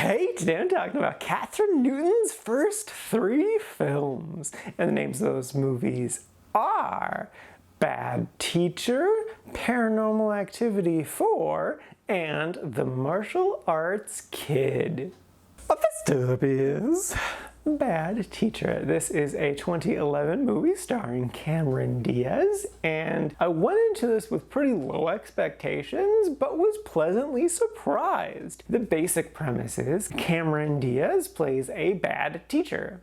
Hey, today I'm talking about Kathryn Newton's first 3 films. And the names of those movies are Bad Teacher, Paranormal Activity 4, and The Martial Arts Kid. First up is Bad Teacher. This is a 2011 movie starring Cameron Diaz, and I went into this with pretty low expectations, but was pleasantly surprised. The basic premise is Cameron Diaz plays a bad teacher.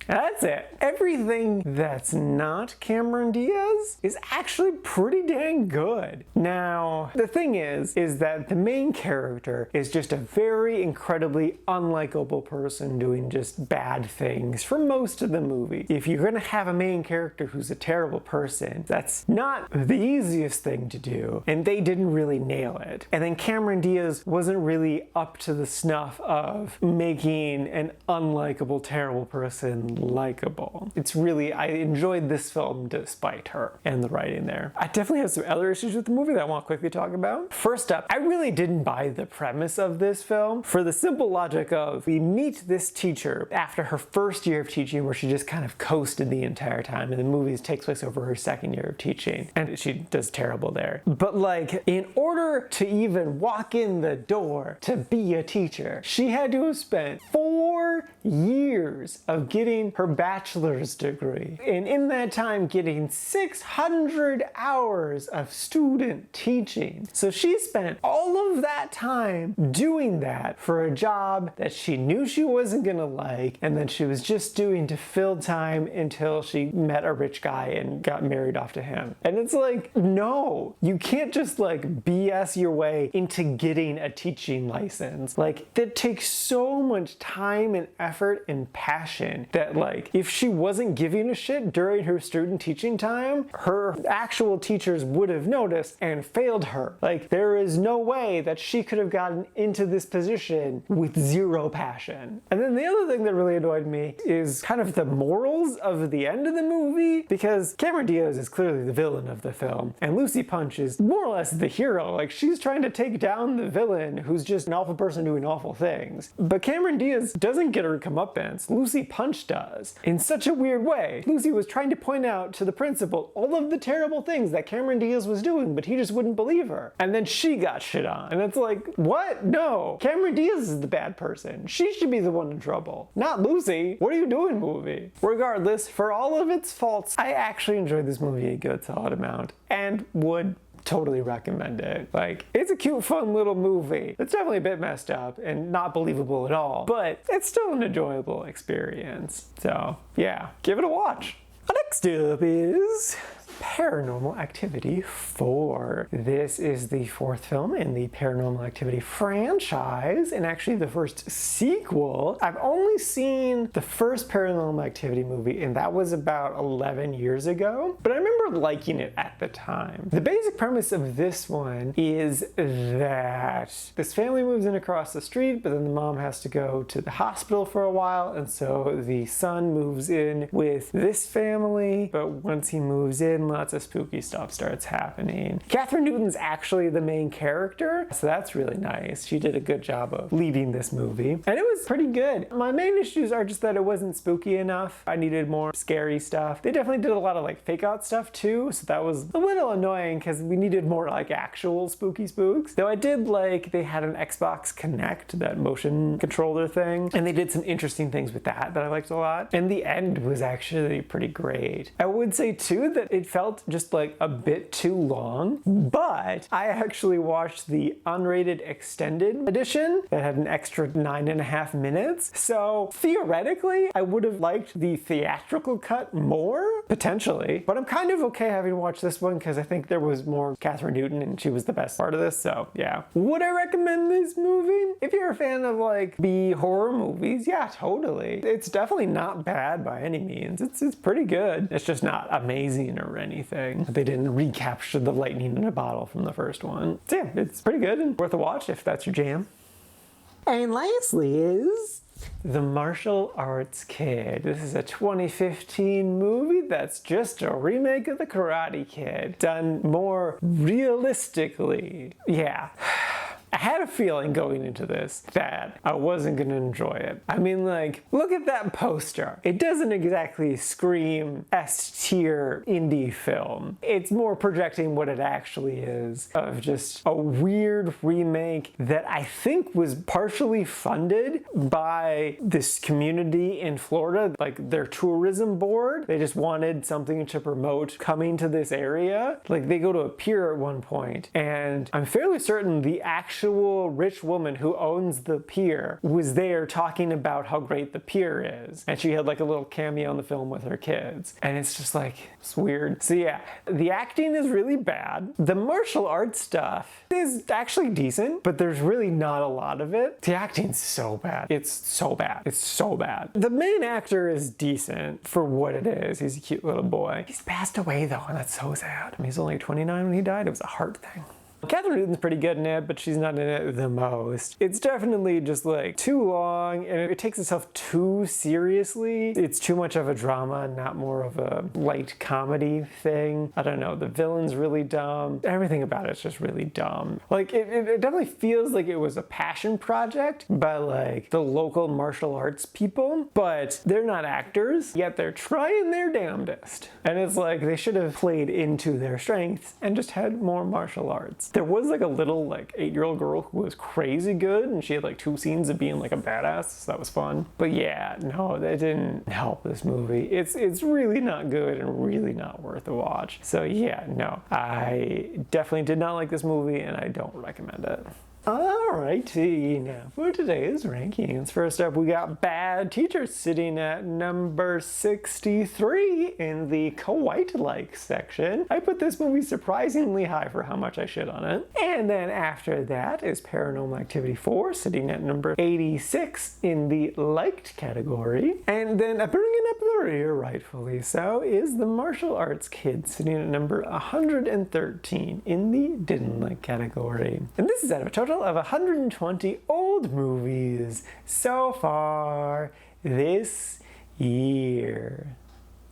That's it. Everything that's not Cameron Diaz is actually pretty dang good. Now, the thing is that the main character is just a very incredibly unlikable person doing just bad things for most of the movie. If you're gonna have a main character who's a terrible person, that's not the easiest thing to do, and they didn't really nail it. And then Cameron Diaz wasn't really up to the snuff of making an unlikable, terrible person likable. It's really, I enjoyed this film despite her and the writing there. I definitely have some other issues with the movie that I want to quickly talk about. First up, I really didn't buy the premise of this film for the simple logic of we meet this teacher after her first year of teaching where she just kind of coasted the entire time, and the movie takes place over her second year of teaching and she does terrible there. But like, in order to even walk in the door to be a teacher, she had to have spent 4 years of getting her bachelor's degree, and in that time getting 600 hours of student teaching. So she spent all of that time doing that for a job that she knew she wasn't gonna like, and then she was just doing to fill time until she met a rich guy and got married off to him. And it's like, no, you can't just like BS your way into getting a teaching license. Like, that takes so much time and effort and passion that, like, if she wasn't giving a shit during her student teaching time, her actual teachers would have noticed and failed her. Like, there is no way that she could have gotten into this position with zero passion. And then the other thing that really annoyed me is kind of the morals of the end of the movie, because Cameron Diaz is clearly the villain of the film, and Lucy Punch is more or less the hero. Like, she's trying to take down the villain who's just an awful person doing awful things. But Cameron Diaz doesn't get her comeuppance. Lucy Punch does. In such a weird way. Lucy was trying to point out to the principal all of the terrible things that Cameron Diaz was doing, but he just wouldn't believe her. And then she got shit on. And it's like, what? No. Cameron Diaz is the bad person. She should be the one in trouble, not Lucy. What are you doing, movie? Regardless, for all of its faults, I actually enjoyed this movie a good solid amount and would totally recommend it. Like, it's a cute, fun little movie. It's definitely a bit messed up and not believable at all, but it's still an enjoyable experience. So yeah, give it a watch. Next up is Paranormal Activity 4. This is the 4th film in the Paranormal Activity franchise, and actually the first sequel. I've only seen the first Paranormal Activity movie, and that was about 11 years ago, but I remember liking it at the time. The basic premise of this one is that this family moves in across the street, but then the mom has to go to the hospital for a while, and so the son moves in with this family, but once he moves in, lots of spooky stuff starts happening. Kathryn Newton's actually the main character, so that's really nice. She did a good job of leading this movie, and it was pretty good. My main issues are just that it wasn't spooky enough. I needed more scary stuff. They definitely did a lot of like fake out stuff too, so that was a little annoying because we needed more like actual spooky spooks. Though I did like they had an Xbox Kinect, that motion controller thing, and they did some interesting things with that I liked a lot. And the end was actually pretty great. I would say too that it felt just like a bit too long, but I actually watched the unrated extended edition that had an extra 9.5 minutes. So theoretically, I would have liked the theatrical cut more, potentially, but I'm kind of okay having watched this one because I think there was more Kathryn Newton and she was the best part of this, so yeah. Would I recommend this movie? If you're a fan of like B horror movies, yeah, totally. It's definitely not bad by any means. It's pretty good. It's just not amazing or anything. They didn't recapture the lightning in a bottle from the first one. So yeah, it's pretty good and worth a watch if that's your jam. And lastly is The Martial Arts Kid. This is a 2015 movie that's just a remake of The Karate Kid, done more realistically. Yeah. I had a feeling going into this that I wasn't gonna enjoy it. I mean, like, look at that poster. It doesn't exactly scream S-tier indie film. It's more projecting what it actually is, of just a weird remake that I think was partially funded by this community in Florida, like their tourism board. They just wanted something to promote coming to this area. Like, they go to a pier at one point, and I'm fairly certain the actual rich woman who owns the pier was there talking about how great the pier is. And she had like a little cameo in the film with her kids. And it's just like, it's weird. So yeah, the acting is really bad. The martial arts stuff is actually decent, but there's really not a lot of it. The acting's so bad. It's so bad. It's so bad. The main actor is decent for what it is. He's a cute little boy. He's passed away though, and that's so sad. I mean, he's only 29 when he died. It was a heart thing. Kathryn Newton's pretty good in it, but she's not in it the most. It's definitely just like too long, and it takes itself too seriously. It's too much of a drama, not more of a light comedy thing. I don't know, the villain's really dumb. Everything about it's just really dumb. Like, it definitely feels like it was a passion project by like the local martial arts people, but they're not actors, yet they're trying their damnedest. And it's like they should have played into their strengths and just had more martial arts. There was like a little like 8-year-old girl who was crazy good, and she had like 2 scenes of being like a badass, so that was fun. But yeah, no, that didn't help this movie. It's really not good and really not worth a watch. So yeah, no, I definitely did not like this movie, and I don't recommend it. Alrighty, now for today's rankings. First up, we got Bad Teacher sitting at number 63 in the quite-like section. I put this movie surprisingly high for how much I shit on it. And then after that is Paranormal Activity 4 sitting at number 86 in the liked category. And then bringing up the rear, rightfully so, is The Martial Arts Kid sitting at number 113 in the didn't like category. And this is out of a total of 120 old movies so far this year.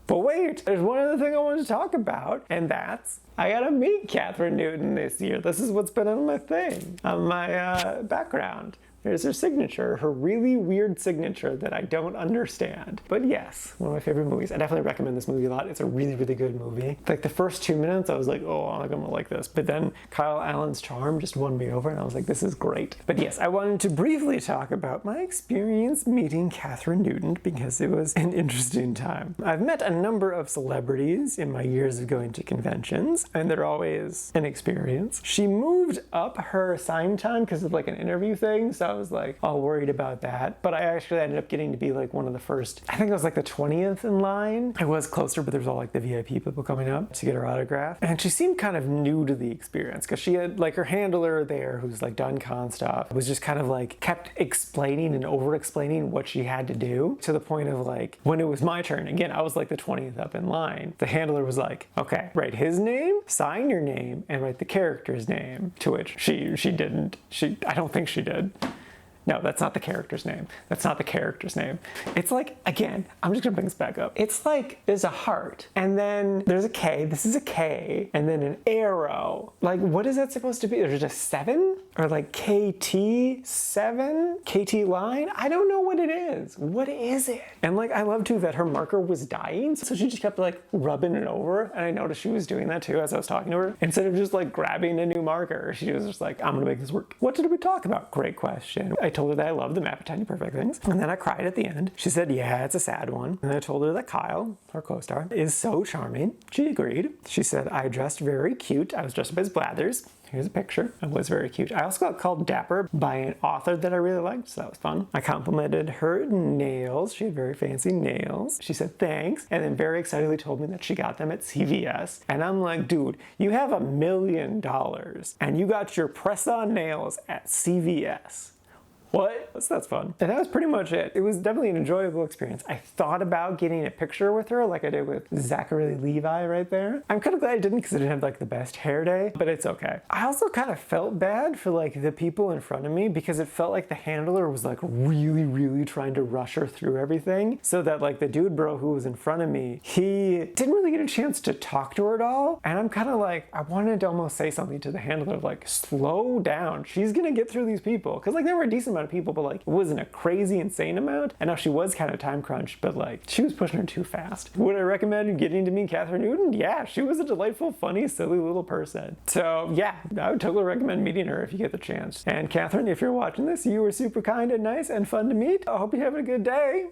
But wait, there's one other thing I wanted to talk about, and that's I got to meet Kathryn Newton this year. This is what's been on my thing, on my background. There's her signature, her really weird signature that I don't understand. But yes, one of my favorite movies. I definitely recommend this movie a lot. It's a really, really good movie. Like the first 2 minutes, I was like, oh, I'm gonna like this. But then Kyle Allen's charm just won me over, and I was like, this is great. But yes, I wanted to briefly talk about my experience meeting Kathryn Newton because it was an interesting time. I've met a number of celebrities in my years of going to conventions, and they're always an experience. She moved up her sign time because of like an interview thing, so I was like all worried about that. But I actually ended up getting to be like one of the first, I think it was like the 20th in line. I was closer, but there's all like the VIP people coming up to get her autograph. And she seemed kind of new to the experience because she had like her handler there who's like done con stuff, was just kind of like kept explaining and over explaining what she had to do, to the point of like when it was my turn, again, I was like the 20th up in line. The handler was like, okay, write his name, sign your name, and write the character's name. To which she didn't. I don't think she did. No, that's not the character's name. That's not the character's name. It's like, again, I'm just gonna bring this back up. It's like there's a heart, and then there's a K, this is a K, and then an arrow. Like, what is that supposed to be? There's just 7? Or like KT 7? KT line? I don't know what it is. What is it? And like, I love too that her marker was dying, so she just kept like rubbing it over, and I noticed she was doing that too as I was talking to her. Instead of just like grabbing a new marker, she was just like, I'm gonna make this work. What did we talk about? Great question. I told her that I love the Map of Tiny Perfect Things, and then I cried at the end. She said, yeah, it's a sad one. And I told her that Kyle, her co-star, is so charming. She agreed. She said, I dressed very cute. I was dressed up as Blathers. Here's a picture. I was very cute. I also got called dapper by an author that I really liked, so that was fun. I complimented her nails. She had very fancy nails. She said thanks, and then very excitedly told me that she got them at CVS. And I'm like, dude, you have $1 million, and you got your press-on nails at CVS. What? So that's fun. And that was pretty much it. It was definitely an enjoyable experience. I thought about getting a picture with her like I did with Zachary Levi right there. I'm kind of glad I didn't because I didn't have like the best hair day, but it's okay. I also kind of felt bad for like the people in front of me because it felt like the handler was like really trying to rush her through everything, so that like the dude bro who was in front of me, he didn't really get a chance to talk to her at all. And I'm kind of like, I wanted to almost say something to the handler like, slow down. She's gonna get through these people. Because like there were a decent amount of people, but like it wasn't a crazy insane amount. And now she was kind of time crunched, but like she was pushing her too fast. Would I recommend getting to meet Kathryn Newton? Yeah, she was a delightful, funny, silly little person. So yeah, I would totally recommend meeting her if you get the chance. And Kathryn, if you're watching this, you were super kind and nice and fun to meet. I hope you're having a good day.